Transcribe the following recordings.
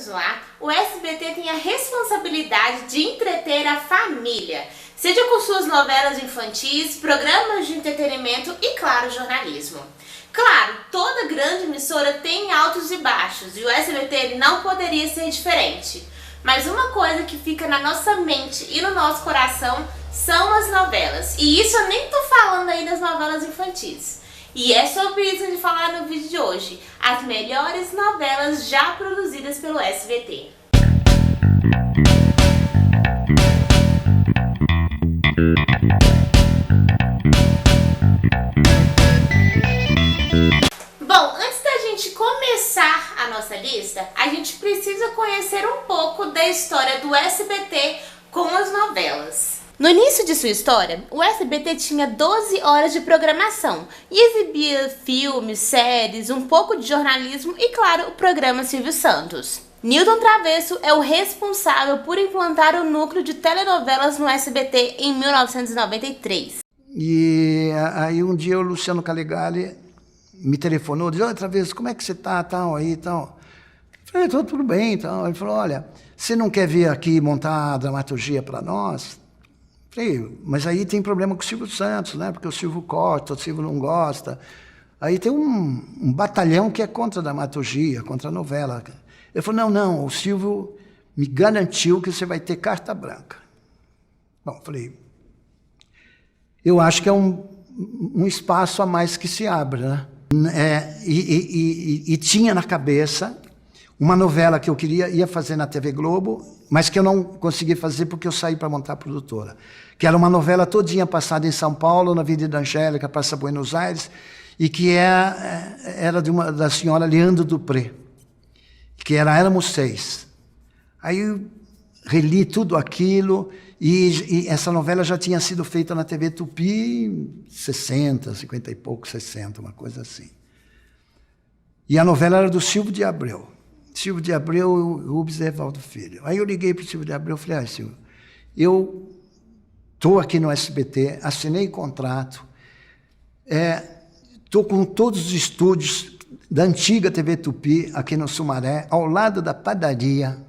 Vamos lá. O SBT tem a responsabilidade de entreter a família, seja com suas novelas infantis, programas de entretenimento e, claro, jornalismo. Claro, toda grande emissora tem altos e baixos e o SBT não poderia ser diferente. Mas uma coisa que fica na nossa mente e no nosso coração são as novelas. E isso eu nem tô falando aí das novelas infantis. E é sobre isso que a gente vai falar no vídeo de hoje. As melhores novelas já produzidas pelo SBT. Bom, antes da gente começar a nossa lista, a gente precisa conhecer um pouco da história do SBT com as novelas. No início de sua história, o SBT tinha 12 horas de programação e exibia filmes, séries, um pouco de jornalismo e, claro, o programa Silvio Santos. Newton Travesso é o responsável por implantar o núcleo de telenovelas no SBT em 1993. E aí um dia o Luciano Calegari me telefonou, disse: "Olha, Travesso, como é que você tá, tal, aí, tal?" Eu falei: "Tô tudo bem, tal." Ele falou: "Olha, você não quer vir aqui montar a dramaturgia para nós?" Falei: "Mas aí tem problema com o Silvio Santos, né? Porque o Silvio corta, o Silvio não gosta. Aí tem um batalhão que é contra a dramaturgia, contra a novela." Ele falou: não, o Silvio me garantiu que você vai ter carta branca." Bom, falei: "Eu acho que é um espaço a mais que se abre, né?" E tinha na cabeça uma novela que eu ia fazer na TV Globo, mas que eu não consegui fazer porque eu saí para montar a produtora. Que era uma novela todinha passada em São Paulo, na Avenida Angélica, Praça Buenos Aires, e que era da senhora Leandro Dupré, que éramos 6. Aí eu reli tudo aquilo, e essa novela já tinha sido feita na TV Tupi 60, 50 e pouco, 60, uma coisa assim. E a novela era do Silvio de Abreu. Silvio de Abreu e Rubens Evaldo Filho. Aí eu liguei para o Silvio de Abreu e falei: "Ah, Silvio, eu estou aqui no SBT, assinei contrato, estou com todos os estúdios da antiga TV Tupi, aqui no Sumaré, ao lado da padaria,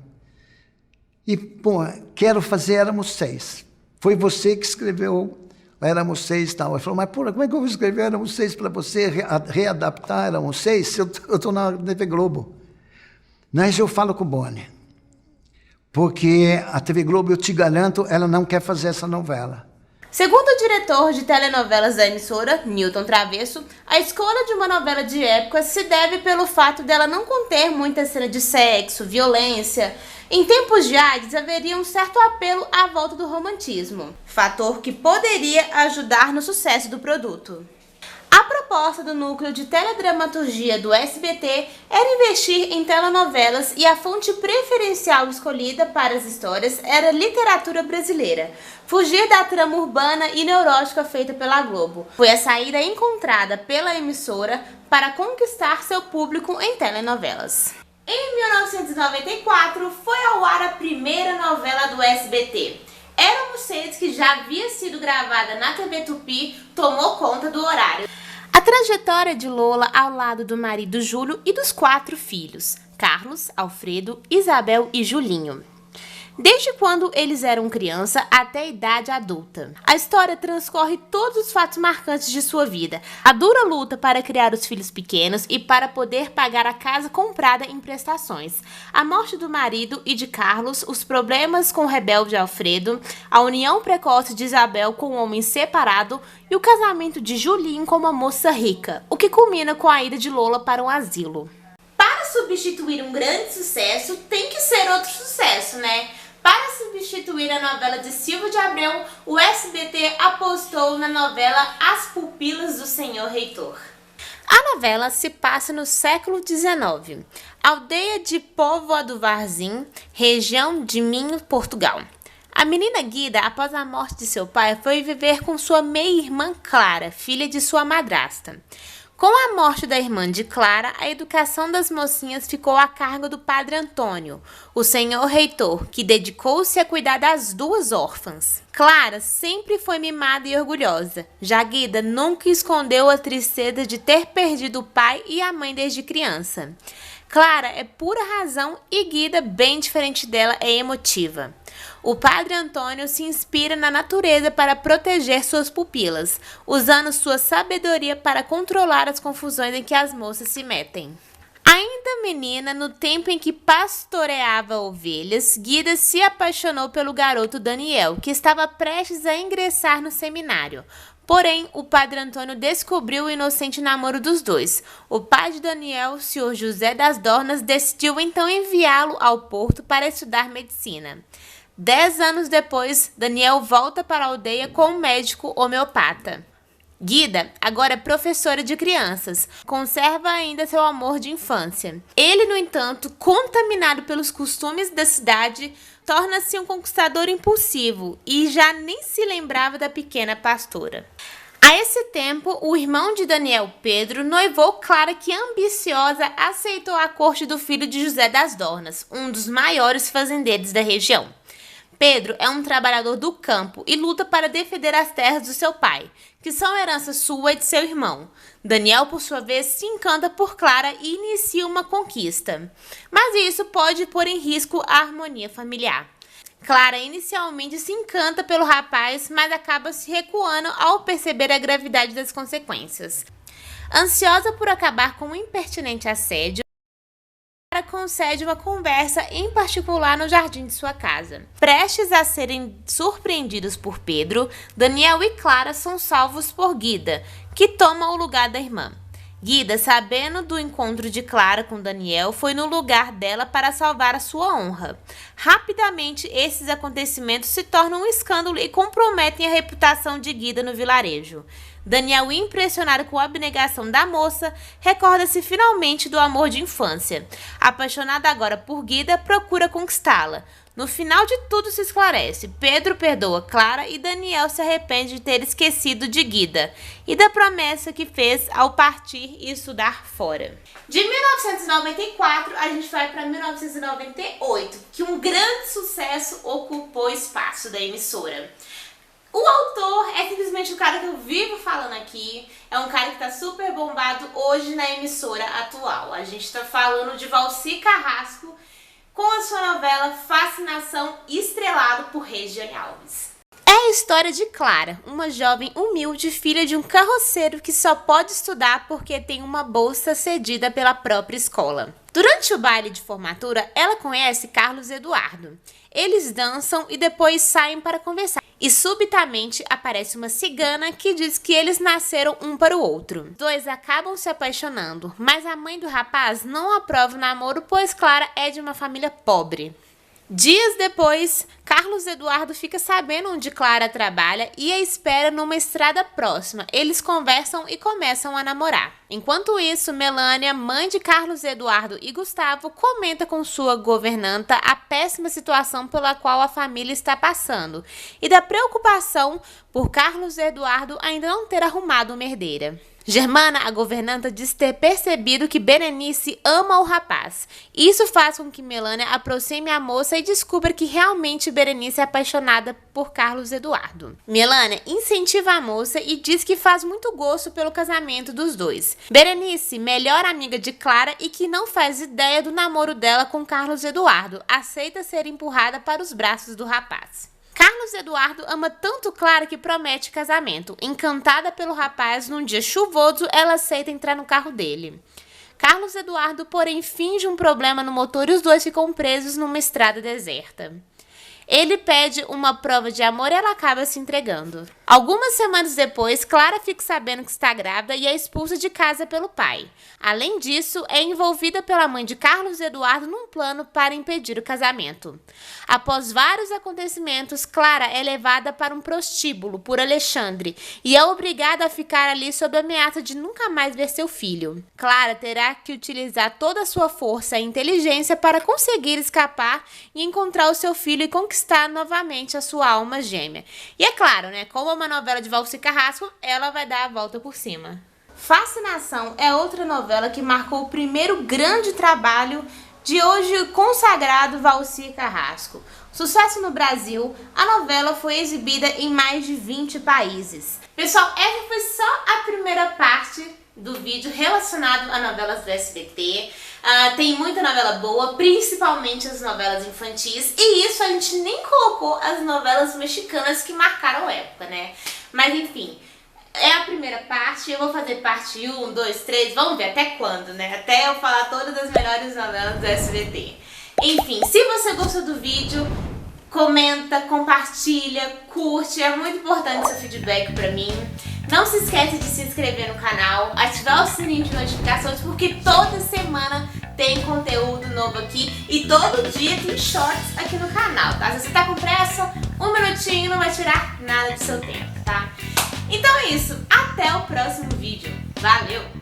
e, pô, quero fazer Éramos 6. Foi você que escreveu Éramos 6 e tal." Ele falou: "Mas, porra, como é que eu vou escrever Éramos 6 para você readaptar Éramos 6 se eu estou na TV Globo?" Mas eu falo com o Boni, porque a TV Globo, eu te garanto, ela não quer fazer essa novela. Segundo o diretor de telenovelas da emissora, Newton Travesso, a escolha de uma novela de época se deve pelo fato dela não conter muita cena de sexo, violência. Em tempos de AIDS, haveria um certo apelo à volta do romantismo, fator que poderia ajudar no sucesso do produto. A proposta do núcleo de teledramaturgia do SBT era investir em telenovelas e a fonte preferencial escolhida para as histórias era literatura brasileira. Fugir da trama urbana e neurótica feita pela Globo foi a saída encontrada pela emissora para conquistar seu público em telenovelas. Em 1994, foi ao ar a primeira novela do SBT. Éramos 6, que já havia sido gravada na TV Tupi, tomou conta do horário. A trajetória de Lola ao lado do marido Júlio e dos 4 filhos, Carlos, Alfredo, Isabel e Julinho. Desde quando eles eram criança até a idade adulta. A história transcorre todos os fatos marcantes de sua vida. A dura luta para criar os filhos pequenos e para poder pagar a casa comprada em prestações. A morte do marido e de Carlos, os problemas com o rebelde Alfredo, a união precoce de Isabel com um homem separado e o casamento de Julinho com uma moça rica, o que culmina com a ida de Lola para um asilo. Para substituir um grande sucesso, tem que ser outro sucesso, né? Para substituir a novela de Silvio de Abreu, o SBT apostou na novela As Pupilas do Senhor Reitor. A novela se passa no século XIX, aldeia de Póvoa do Varzim, região de Minho, Portugal. A menina Guida, após a morte de seu pai, foi viver com sua meia-irmã Clara, filha de sua madrasta. Com a morte da irmã de Clara, a educação das mocinhas ficou a cargo do padre Antônio, o senhor reitor, que dedicou-se a cuidar das 2 órfãs. Clara sempre foi mimada e orgulhosa. Já Guida nunca escondeu a tristeza de ter perdido o pai e a mãe desde criança. Clara é pura razão e Guida, bem diferente dela, é emotiva. O padre Antônio se inspira na natureza para proteger suas pupilas, usando sua sabedoria para controlar as confusões em que as moças se metem. Ainda menina, no tempo em que pastoreava ovelhas, Guida se apaixonou pelo garoto Daniel, que estava prestes a ingressar no seminário. Porém, o padre Antônio descobriu o inocente namoro dos dois. O pai de Daniel, o senhor José das Dornas, decidiu então enviá-lo ao Porto para estudar medicina. 10 anos depois, Daniel volta para a aldeia com um médico homeopata. Guida, agora é professora de crianças, conserva ainda seu amor de infância. Ele, no entanto, contaminado pelos costumes da cidade, torna-se um conquistador impulsivo e já nem se lembrava da pequena pastora. A esse tempo, o irmão de Daniel, Pedro, noivou Clara, que ambiciosa aceitou a corte do filho de José das Dornas, um dos maiores fazendeiros da região. Pedro é um trabalhador do campo e luta para defender as terras do seu pai, que são herança sua e de seu irmão. Daniel, por sua vez, se encanta por Clara e inicia uma conquista. Mas isso pode pôr em risco a harmonia familiar. Clara inicialmente se encanta pelo rapaz, mas acaba se recuando ao perceber a gravidade das consequências. Ansiosa por acabar com um impertinente assédio, Clara concede uma conversa em particular no jardim de sua casa. Prestes a serem surpreendidos por Pedro, Daniel e Clara são salvos por Guida, que toma o lugar da irmã. Guida, sabendo do encontro de Clara com Daniel, foi no lugar dela para salvar a sua honra. Rapidamente, esses acontecimentos se tornam um escândalo e comprometem a reputação de Guida no vilarejo. Daniel, impressionado com a abnegação da moça, recorda-se finalmente do amor de infância. Apaixonado agora por Guida, procura conquistá-la. No final de tudo se esclarece. Pedro perdoa Clara e Daniel se arrepende de ter esquecido de Guida e da promessa que fez ao partir e estudar fora. De 1994 a gente vai para 1998, que um grande sucesso ocupou espaço da emissora. O autor é simplesmente o cara que eu vivo falando aqui, é um cara que tá super bombado hoje na emissora atual. A gente tá falando de Valci Carrasco, com a sua novela Fascinação, estrelado por Regiane Alves. É a história de Clara, uma jovem humilde, filha de um carroceiro que só pode estudar porque tem uma bolsa cedida pela própria escola. Durante o baile de formatura, ela conhece Carlos Eduardo. Eles dançam e depois saem para conversar. E subitamente aparece uma cigana que diz que eles nasceram um para o outro. Os dois acabam se apaixonando, mas a mãe do rapaz não aprova o namoro, pois Clara é de uma família pobre. Dias depois, Carlos Eduardo fica sabendo onde Clara trabalha e a espera numa estrada próxima. Eles conversam e começam a namorar. Enquanto isso, Melânia, mãe de Carlos Eduardo e Gustavo, comenta com sua governanta a péssima situação pela qual a família está passando e da preocupação por Carlos Eduardo ainda não ter arrumado uma herdeira. Germana, a governanta, diz ter percebido que Berenice ama o rapaz. Isso faz com que Melânia aproxime a moça e descubra que realmente Berenice é apaixonada por Carlos Eduardo. Melânia incentiva a moça e diz que faz muito gosto pelo casamento dos dois. Berenice, melhor amiga de Clara e que não faz ideia do namoro dela com Carlos Eduardo, aceita ser empurrada para os braços do rapaz. Carlos Eduardo ama tanto Clara que promete casamento. Encantada pelo rapaz, num dia chuvoso, ela aceita entrar no carro dele. Carlos Eduardo, porém, finge um problema no motor e os dois ficam presos numa estrada deserta. Ele pede uma prova de amor e ela acaba se entregando. Algumas semanas depois, Clara fica sabendo que está grávida e é expulsa de casa pelo pai. Além disso, é envolvida pela mãe de Carlos Eduardo num plano para impedir o casamento. Após vários acontecimentos, Clara é levada para um prostíbulo por Alexandre e é obrigada a ficar ali sob a ameaça de nunca mais ver seu filho. Clara terá que utilizar toda a sua força e inteligência para conseguir escapar e encontrar o seu filho e conquistar novamente a sua alma gêmea. E é claro, né, como é uma novela de Valci Carrasco, ela vai dar a volta por cima. Fascinação é outra novela que marcou o primeiro grande trabalho de hoje consagrado Valci Carrasco. Sucesso no Brasil, a novela foi exibida em mais de 20 países. Pessoal, essa foi só a primeira parte do vídeo relacionado a novelas do SBT. Tem muita novela boa, principalmente as novelas infantis, e isso a gente nem colocou as novelas mexicanas que marcaram época, né? Mas enfim, é a primeira parte, eu vou fazer parte 1, 2, 3, vamos ver até quando, né? Até eu falar todas as melhores novelas do SBT. Enfim, se você gostou do vídeo, comenta, compartilha, curte, é muito importante seu feedback pra mim. Não se esquece de se inscrever no canal, ativar o sininho de notificações, porque toda semana tem conteúdo novo aqui e todo dia tem shorts aqui no canal, tá? Se você tá com pressa, 1 minutinho não vai tirar nada do seu tempo, tá? Então é isso, até o próximo vídeo. Valeu!